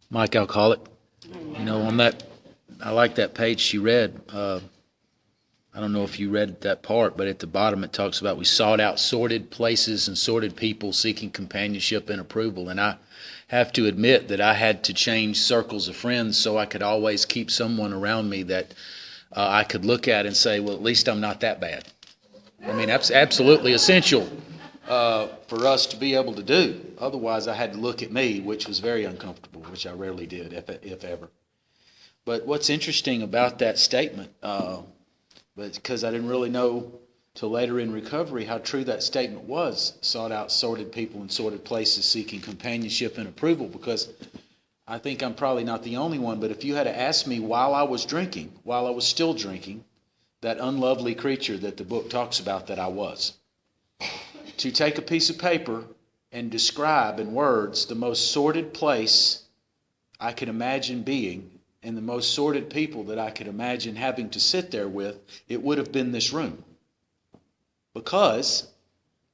Mike Alcoholic. On that, I like that page she read. I don't know if you read that part, but at the bottom it talks about we sought out sordid places and sordid people seeking companionship and approval. And I have to admit that I had to change circles of friends so I could always keep someone around me that I could look at and say, well, at least I'm not that bad. I mean, that's absolutely essential for us to be able to do. Otherwise, I had to look at me, which was very uncomfortable, which I rarely did, if ever. But what's interesting about that statement, because I didn't really know till later in recovery how true that statement was, sought out sordid people in sordid places seeking companionship and approval, because I think I'm probably not the only one, but if you had to ask me while I was still drinking, that unlovely creature that the book talks about that I was, to take a piece of paper and describe in words the most sordid place I could imagine being and the most sordid people that I could imagine having to sit there with, it would have been this room. Because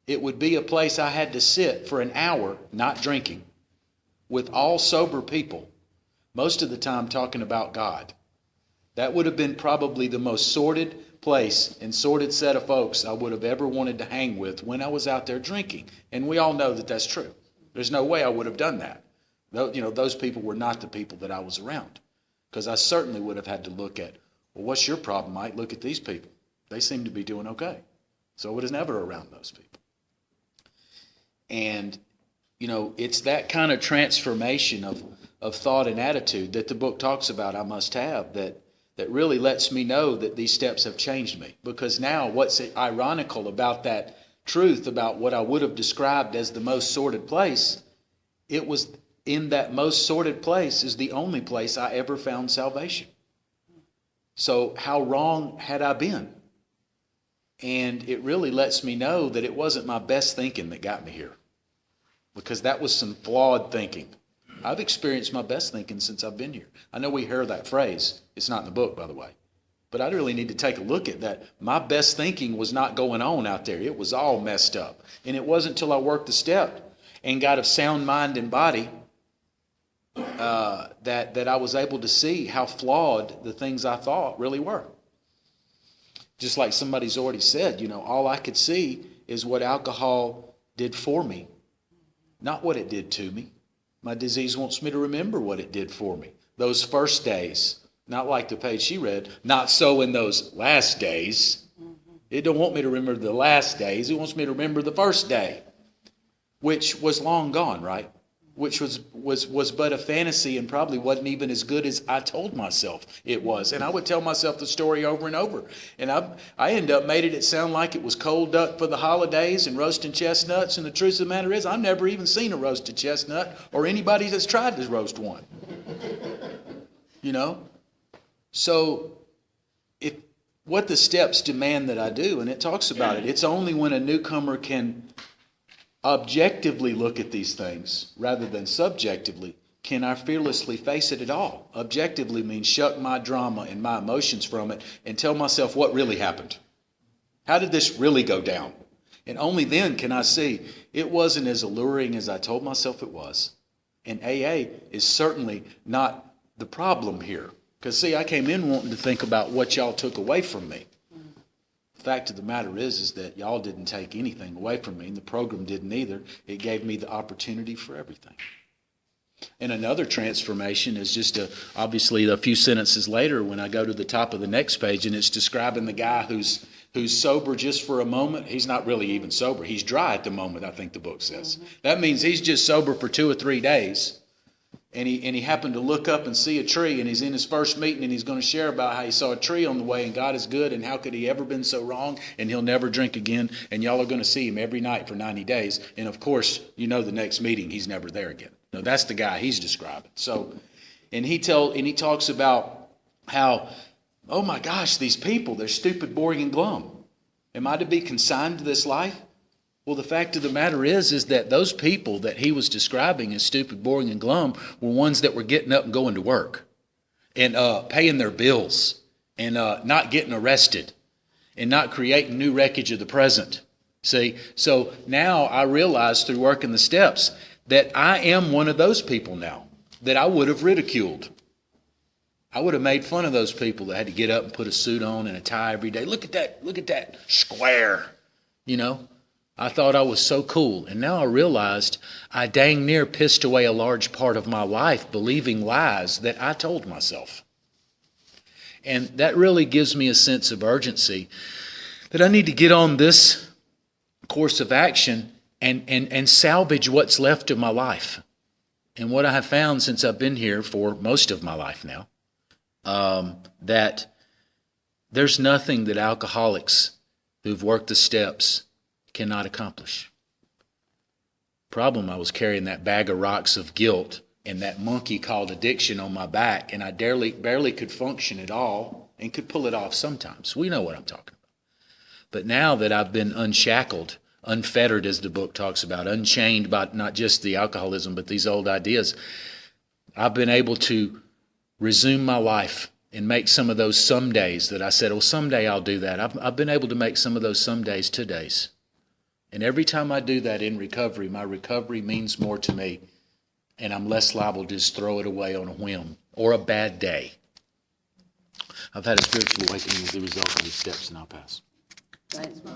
it would be a place I had to sit for an hour, not drinking, with all sober people, most of the time talking about God. That would have been probably the most sordid place and sordid set of folks I would have ever wanted to hang with when I was out there drinking. And we all know that that's true. There's no way I would have done that. Those people were not the people that I was around. Because I certainly would have had to look at, well, what's your problem, Mike? Look at these people. They seem to be doing okay. So I was never around those people. And, it's that kind of transformation of thought and attitude that the book talks about I must have that really lets me know that these steps have changed me. Because now what's ironical about that truth, about what I would have described as the most sordid place, it was in that most sordid place is the only place I ever found salvation. So how wrong had I been? And it really lets me know that it wasn't my best thinking that got me here, because that was some flawed thinking. I've experienced my best thinking since I've been here. I know we hear that phrase. It's not in the book, by the way. But I really need to take a look at that. My best thinking was not going on out there. It was all messed up. And it wasn't until I worked the step and got a sound mind and body that I was able to see how flawed the things I thought really were. Just like somebody's already said, all I could see is what alcohol did for me, not what it did to me. My disease wants me to remember what it did for me. Those first days, not like the page she read, not so in those last days. It don't want me to remember the last days. It wants me to remember the first day, which was long gone, right? Which was but a fantasy and probably wasn't even as good as I told myself it was. And I would tell myself the story over and over. And I ended up made it sound like it was cold duck for the holidays and roasting chestnuts. And the truth of the matter is I've never even seen a roasted chestnut or anybody that's tried to roast one. So if what the steps demand that I do, and it talks about it, it's only when a newcomer can objectively look at these things rather than subjectively can I fearlessly face it at all. Objectively means shuck my drama and my emotions from it and tell myself what really happened. How did this really go down? And only then can I see it wasn't as alluring as I told myself it was. And AA is certainly not the problem here. Because see, I came in wanting to think about what y'all took away from me. The fact of the matter is that y'all didn't take anything away from me, and the program didn't either. It gave me the opportunity for everything. And another transformation is just obviously a few sentences later when I go to the top of the next page, and it's describing the guy who's sober just for a moment. He's not really even sober. He's dry at the moment, I think the book says. That means he's just sober for 2 or 3 days. And he happened to look up and see a tree, and he's in his first meeting, and he's going to share about how he saw a tree on the way, and God is good, and how could he ever been so wrong, and he'll never drink again, and y'all are going to see him every night for 90 days. And of course, the next meeting, he's never there again. No, that's the guy he's describing. So, and he talks about how, oh my gosh, these people, they're stupid, boring, and glum. Am I to be consigned to this life? Well, the fact of the matter is that those people that he was describing as stupid, boring, and glum were ones that were getting up and going to work and paying their bills and not getting arrested and not creating new wreckage of the present. See, so now I realize through working the steps that I am one of those people now. that I would have ridiculed. I would have made fun of those people that had to get up and put a suit on and a tie every day. Look at that square, you know. I thought I was so cool. And now I realized I dang near pissed away a large part of my life believing lies that I told myself. And that really gives me a sense of urgency that I need to get on this course of action and salvage what's left of my life. And what I have found since I've been here for most of my life now, that there's nothing that alcoholics who've worked the steps cannot accomplish. Problem, I was carrying that bag of rocks of guilt and that monkey called addiction on my back, and I barely could function at all and could pull it off sometimes. We know what I'm talking about. But now that I've been unshackled, unfettered, as the book talks about, unchained by not just the alcoholism, but these old ideas, I've been able to resume my life and make some of those some days that I said, oh, someday I'll do that. I've been able to make some of those some days 2 days. And every time I do that in recovery, my recovery means more to me, and I'm less liable to just throw it away on a whim or a bad day. I've had a spiritual awakening as a result of these steps, and I'll pass. Thanks, Mike.